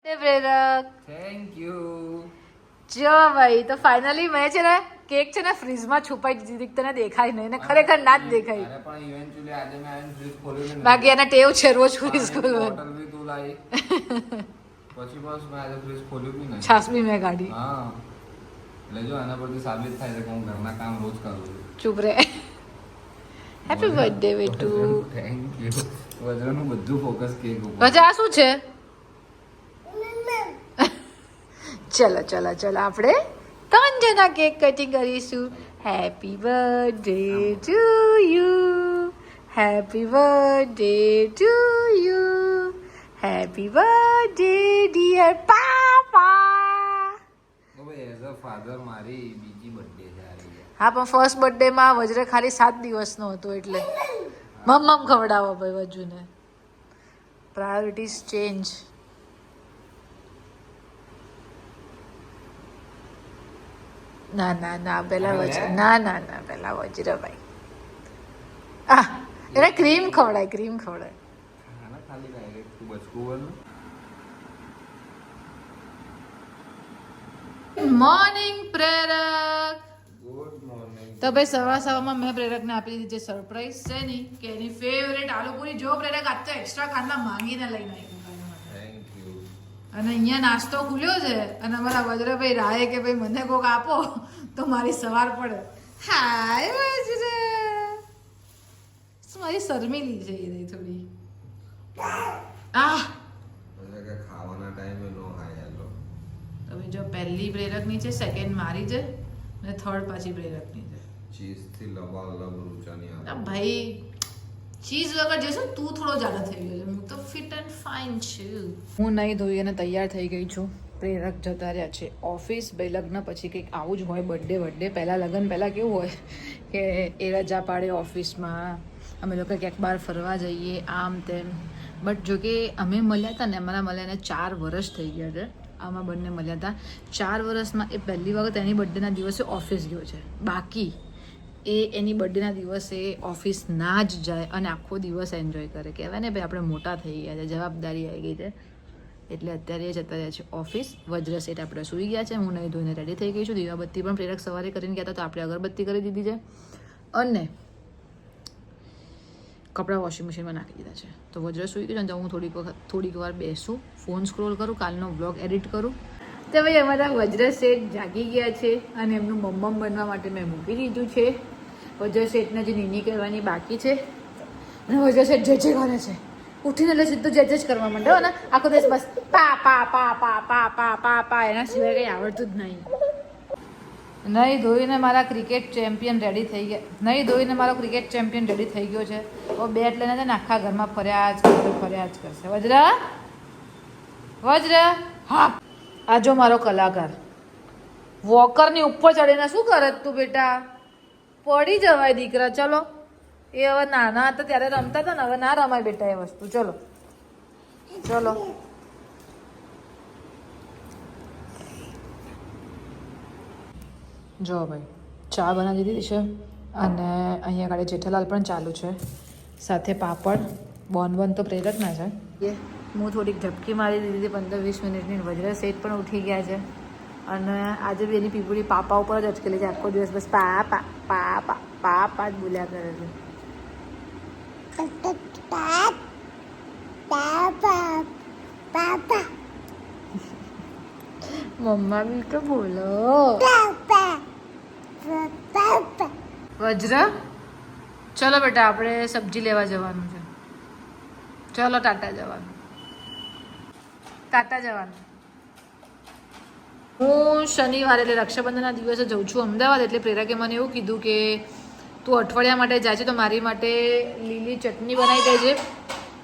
પ્રેરક thank you. જો ભાઈ તો ફાઇનલી મેં છે ને કેક છે ને ફ્રીજમાં છુપાઈ દીધી તને દેખાય નહીં ને ખરેખર ના જ દેખાય અરે પણ ઇવેન્ચ્યુઅલી આજે મેં આવીને ફ્રીજ ખોલ્યું ને. બાકી એને ટેવ છે રોજ ફ્રીજ ખોલવાનું બોટલ બી તું લાવી. પછી બસ મેં આજે ફ્રીજ ખોલ્યું બી નહીં. છાસ બી મેં કાઢી હા એટલે જો આના પરથી સાબિત થાય છે કે હું ઘરના કામ રોજ કરું છું. ચૂપ રે હેપી બર્થડે બેટુ થેન્ક યુ. વજ્રનું બધું ફોકસ કેક ઉપર. વજ્ર આ શું છે ચલો ચલો ચલો આપણે 3 જણા કેક કટિંગ કરીશું happy birthday to you happy birthday to you happy birthday dear papa. As a father મારી બીજી બર્થડે છે આ રહી. હા પણ ફર્સ્ટ બર્થડે માં વજ્ર ખાલી 7 દિવસનો હતો એટલે મમ્મ ખવડાવો ભાઈ વજુને પ્રાયોરિટીઝ ચેન્જ. ના ના ના પેલા વજ્ર ના ના ના પેલા વજ્રભાઈ એને ક્રીમ ખવડાય ક્રીમ ખવડાય. ખાના ખાલી ડાયરેક્ટ તું બચકું મોર્નિંગ પ્રેરક. Good morning. તો ભાઈ સવારમાં મેં પ્રેરકને આપી દીધી જે સરપ્રાઈઝ છે ને કે એની ફેવરેટ આલુપુરી. જો પ્રેરક આજ તો એક્સ્ટ્રા ખાંડલા માંગીને લઈને આવ્યું થેન્ક યુ. અને અહીંયા નાસ્તો ખુલ્યો છે અને અમારા વજ્રભાઈ રાહે કે ભાઈ મને કોક આપો તો મારી સવાર પડે. હાય વજ્ર મારી શર્મીલી છે એ રહી થોડી. એટલે કે ખાવાના ટાઈમે નો હાય હેલો. હવે જો પહેલી પ્રેરકની છે સેકન્ડ મારી છે અને થર્ડ પાછી પ્રેરકની છે. ચીઝ થી લબાલબ રૂચાની આવે. આ ભાઈ ચીઝ વગર જઈશું તું થોડો જાડો થઈ ગયો છે હું તો ફિટ એન્ડ ફાઇન છું. હું નહીં ધોઈ અને તૈયાર થઈ ગઈ છું. પ્રેરક જતા રહ્યા છે ઓફિસ. ભાઈ લગ્ન પછી કંઈક આવું જ હોય બર્થડે પહેલાં લગ્ન પહેલાં કેવું હોય કે એ રજા પાડે ઓફિસમાં અમે લોકો ક્યાંક બહાર ફરવા જઈએ આમ તેમ. બટ જોકે અમે મળ્યા હતા ને અમારા મળ્યાને 4 વર્ષ થઈ ગયા છે. આમાં બંને મળ્યા હતા 4 વર્ષમાં એ પહેલી વખત એની બર્થડેના દિવસે ઓફિસ ગયો છે. બાકી એ એની બર્થડેના દિવસે ઓફિસ ના જ જાય અને આખો દિવસ એન્જોય કરે. કહેવાય ને ભાઈ આપણે મોટા થઈ ગયા છે જવાબદારી આવી ગઈ છે એટલે અત્યારે જતા રહ્યા છે ઓફિસ. વજ્ર સેટ આપણે સૂઈ ગયા છે. હું નહીં ધોઈને રેડી થઈ ગઈ છું. દીવાબત્તી પણ પ્રેરક સવારે કરીને ગયા હતા તો આપણે અગરબત્તી કરી દીધી છે અને કપડાં વોશિંગ મશીનમાં નાખી દીધા છે. તો વજ્ર સૂઈ ગયું તો હું થોડીક વાર બેસું ફોન સ્ક્રોલ કરું કાલનો બ્લોગ એડિટ કરું. તો ભાઈ અમારા વજ્ર સેટ જાગી ગયા છે અને એમનું મમ્મમ બનવા માટે મેં મૂકી દીધું છે. વજ્ર સેટને જે નીની કરવાની બાકી છે અને વજ્ર સેટ જે કરે છે ઉઠીને એટલે સીધું જે જ કરવા માંડ્યો અને આખો દિવસ બસ પા પા પા પા પા પા પા પા એના સિવાય કંઈ આવડતું જ નહીં. નહીં ધોઈને મારા ક્રિકેટ ચેમ્પિયન રેડી થઈ ગયા. નહીં ધોઈને મારો ક્રિકેટ ચેમ્પિયન રેડી થઈ ગયો છે. હવે બેટ લઈને છે ને આખા ઘરમાં ફર્યા જ કરશે. વજ્ર હા આ જો મારો કલાકાર વોકરની ઉપર ચડીને શું કરે તું બેટા પડી જવાય દીકરા. ચલો એ હવે નાના હતા ત્યારે રમતા હતા ને હવે ના રમાય બેટા એ વસ્તુ. ચલો ચલો જો ભાઈ ચા બનાવી દીધી છે અને અહીંયા આગળ જેઠાલાલ પણ ચાલુ છે સાથે પાપડ. બોન તો પ્રેરકના છે. હું થોડીક ઝપકી મારી દીધી 15-20 મિનિટની. વજ્ર સેટ પણ ઉઠી ગયા છે અને આજે બી એની પીપુડી પાપા ઉપર જ અટકેલી છે. આખો દિવસ બસ પા પા પા પા પા પા જ બોલ્યા કરે છે. મમ્મા બી તો બોલો. વજ્ર ચલો બેટા આપણે સબ્જી લેવા જવાનું છે. ચલો ટાટા જવાનું. હું શનિવારે એટલે રક્ષાબંધનના દિવસે જઉં છું અમદાવાદ. એટલે પ્રેરકે મને એવું કીધું કે તું અઠવાડિયા માટે જાય છે તો મારી માટે લીલી ચટણી બનાવી દેજે,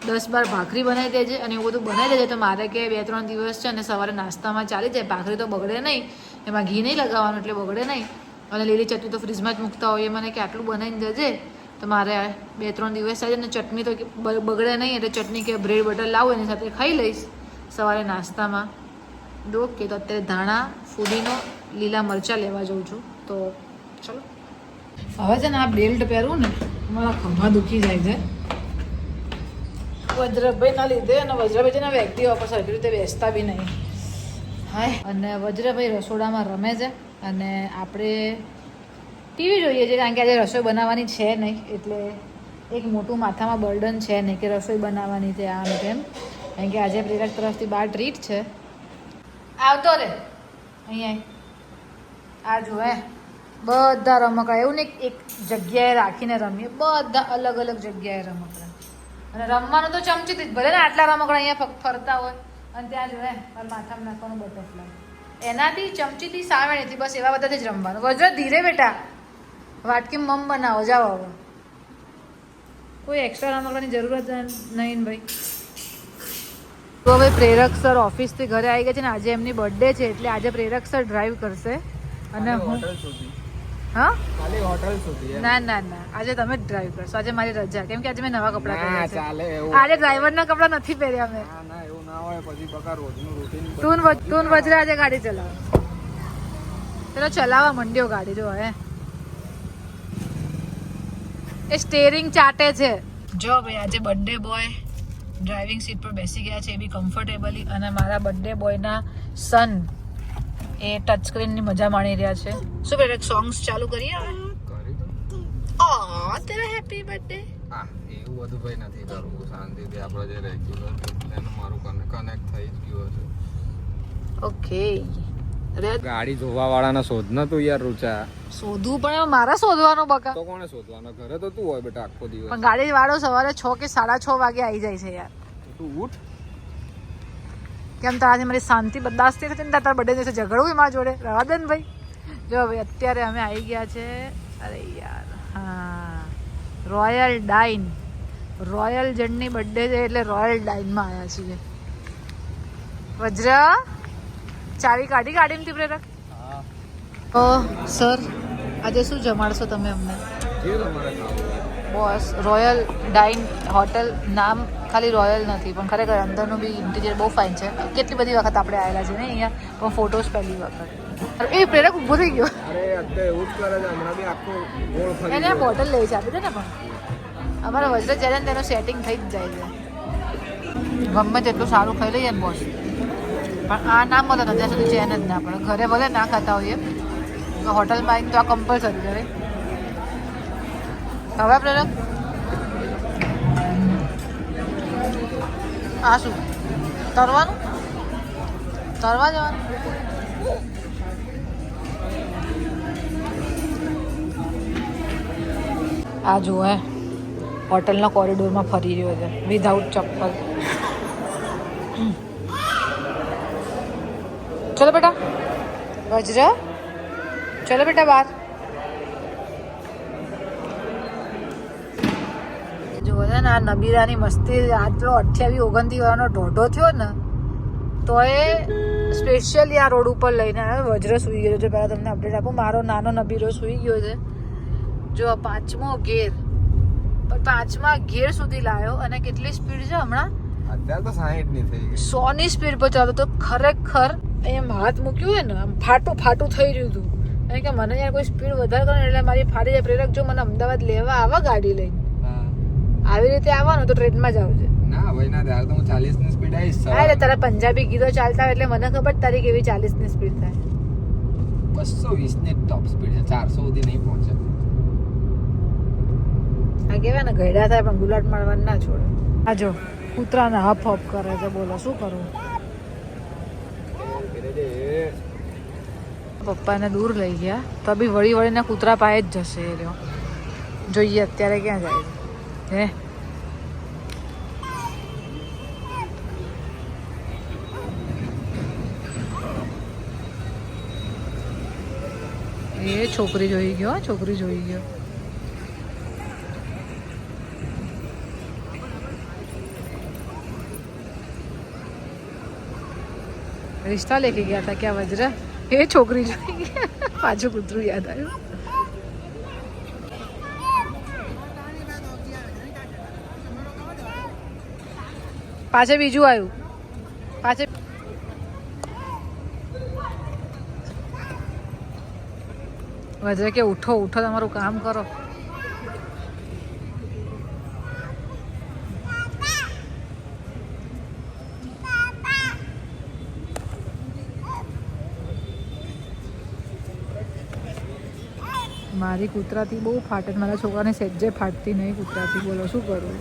10-12 ભાખરી બનાવી દેજે અને એવું બધું બનાવી દેજે. તો મારે કે 2-3 દિવસ છે અને સવારે નાસ્તામાં ચાલી જાય. ભાખરી તો બગડે નહીં, એમાં ઘી નહીં લગાવવાનું એટલે બગડે નહીં. અને લીલી ચટણી તો ફ્રીજમાં જ મૂકતા હોઈએ. મને કે આટલું બનાવીને દેજે તો મારે 2-3 દિવસ થાય. અને ચટણી તો બગડે નહીં એટલે ચટણી કે બ્રેડ બટર લાવું એની સાથે ખાઈ લઈશ સવારે નાસ્તામાં. ઓકે તો અત્યારે ધાણા ફુદીનો લીલા મરચાં લેવા જાઉં છું. તો ચલો હવે છે ને આ બેલ્ટ પહેરવું ને મારા ખભા દુખી જાય છે. વજ્રભાઈના લીધે અને વજ્રભાઈ છે ને વ્યક્તિઓ પર સરખી રીતે બેસતા બી નહીં. હાય. અને વજ્રભાઈ રસોડામાં રમે છે અને આપણે ટીવી જોઈએ છે કારણ કે આજે રસોઈ બનાવવાની છે નહીં, એટલે એક મોટું માથામાં બર્ડન છે નહીં કે રસોઈ બનાવવાની છે આમ તેમ, કારણ કે આજે પ્રેરક તરફથી બહાર ટ્રીટ છે. આવતો રે અહીંયા. આ જો બધા રમકડા એવું ને એક જગ્યાએ રાખીને રમીએ, બધા અલગ અલગ જગ્યાએ રમકડા. અને રમવાનું તો ચમચીથી જ, ભલે ને આટલા રમકડા અહીંયા ફરતા હોય અને ત્યાં જો મારા માથામાં નાખવાનું બટરફ્લાય, એનાથી ચમચીથી સામેથી બસ એવા બધાથી જ રમવાનું. વજ્ર ધીરે બેટા, વાટકી મમ બનાવો, જાઓ હવે. કોઈ એક્સ્ટ્રા રમકડાની જરૂરત નહીં ને ભાઈ. તો હવે પ્રેરક સર ઓફિસથી ઘરે આવી ગયા છે ને આજે એમની બર્થડે છે, એટલે આજે પ્રેરક સર ડ્રાઈવ કરશે અને હું હા હોટલ સુધી. ના ના ના, આજે તમે જ ડ્રાઈવ કરશો. આજે મારી રજા, કેમ કે આજે મેં નવા કપડાં પહેર્યા છે. આજે ડ્રાઈવરના કપડાં નથી પહેર્યા મેં. ના એવું ના હોય, પછી બકા રોજનું રૂટીન. તું વજ્ર આજે ગાડી ચલાવ. ચલો ચલાવવા મંડ્યો ગાડી. જો એ સ્ટેરિંગ ચાટે છે. જો ભાઈ આજે બર્થડે બોય ડ્રાઇવિંગ સીટ પર બેસી ગયા છે, એ બી કમ્ફર્ટેબલી. અને મારા બર્થડે બોયના સન એ ટચ સ્ક્રીનની મજા માણી રહ્યા છે. શું કરે, સોંગ્સ ચાલુ કરીએ હવે? ઓ તેરા હેપી બર્થડે. હા એવું બધું ભાઈ નથી કરવું, શાંતિથી આપણે જે રેગ્યુલર એનું મારું કનેક્ટ થઈ જ ગયું છે. ઓકે. ગાડી જોવા વાળાના શોધ ન તું યાર રૂચા. શોધવું પણ મારા શોધવાનો બકા. તો કોને શોધવાનો? ઘરે તો તું હોય બેટા આખો દિવસ. પણ ગાડી વાળો સવારે 6 કે 6:30 વાગે આવી જાય છે યાર. તું ઉઠ. કેમ તારાથી મારી શાંતિ બરદાસ્ત નથી થતી ને? તારા બર્થડે દિવસે ઝઘડવું મારા જોડે? રવા દે ને ભાઈ. જો ભાઈ અત્યારે અમે આવી ગયા છે, અરે યાર હા, રોયલ ડાઇન. રોયલ જણની બર્થડે છે એટલે રોયલ ડાઇનમાં આવ્યા છીએ. વજ્ર ચાવી કાઢી ગાડીમાંથી પ્રેરક. ઓ સર આજે શું જમાડશો તમે અમને? બોસ રોયલ ડાઇન હોટલ, નામ ખાલી રોયલ નથી પણ ખરેખર અંદરનું બી ઇન્ટિરિયર બહુ ફાઇન છે. કેટલી બધી વખત આપણે આવેલા છે ને અહીંયા, પણ ફોટોસ પહેલી વખત. એ પ્રેરક ઊભો થઈ ગયો. અરે અત્યારે એવું જ કરે છે, હમણાં બી આખો ગોળ ફરી એને બોટલ લઈ છે આપી દે ને. પણ અમારા વજ્ર જ્યારે ને તેનું સેટિંગ થઈ જ જાય છે. ગમે તેટલું સારું ખાઈ લઈએ ને બોસ, પણ આ નામ મળે ને ત્યાં સુધી ચેન જ ના પડે. ઘરે ભલે ના ખાતા હોઈએ તો હોટલમાં આવીને તો આ કમ્પલસરી કરે. હવે પ્રેરક આ શું તરવાનું? તરવા જવાનું? આ જુઓ હોટલના કોરિડોરમાં ફરી રહ્યો છે વિધાઉટ ચપ્પલ. ચલો બેટા વજ્ર, ચલો બેટા બહાર. જુઓ છે ને આ નબીરાની મસ્તી. આટલો 28-29 વાળાનો ઢોઢો થયો ને તો એ સ્પેશિયલી આ રોડ ઉપર લઈને આવ્યો. વજ્ર સૂઈ ગયો છે. પહેલાં તમને અપડેટ આપું, મારો નાનો નબીરો સૂઈ ગયો છે. જો 5મો ગેર, પણ 5મા ગેર સુધી લાવ્યો અને કેટલી સ્પીડ છે હમણાં? અત્યારે તો 60 ની થઈ ગઈ. 100 ની સ્પીડ પર ચાલો તો ખરેખર અહીંયા હાથ મૂક્યું હોય ને આમ ફાટું થઈ રહ્યું હતું. કારણ કે મને યાર કોઈ સ્પીડ વધારે કરે એટલે મારી ફાટી જાય. પ્રેરક જો મને અમદાવાદ લેવા આવા ગાડી લઈને, આવી રીતે આવવાનું તો ટ્રેનમાં જ આવજે. ના ભાઈ ના, ત્યારે તો હું 40 ની સ્પીડ આવીશ. હા એટલે તારા પંજાબી ગીતો ચાલતા હોય એટલે મને ખબર તારી કેવી 40 ની સ્પીડ થાય. 220 ની ટોપ સ્પીડ છે, 400 સુધી નહીં પહોંચે. આ કહેવાય ને ગયડા થાય પણ ગુલાટ મારવાનું ના છોડે. આ જો કૂતરાને હપ હપ કરે છે, બોલો શું કરવું? પપ્પાને દૂર લઈ ગયા તો બી વળીને કૂતરા પાસે જ જશે એ રહ્યો. જોઈએ અત્યારે ક્યાં જાય છે. એ છોકરી જોઈ ગયો, છોકરી જોઈ ગયો. रिश्ता लेके गया था क्या वज्र? ये छोकरी જોઈ ગયા. પાછું કૂતરું યાદ આવ્યું. પાછળ બીજું આવ્યું. પાછળ વજ્ર કે ઉઠો ઉઠો, તમારું કામ કરો. મારી કૂતરાથી બહુ ફાટે, મારા છોકરાને સેજ્જે ફાટતી નહીં કૂતરાથી. બોલો શું કરું?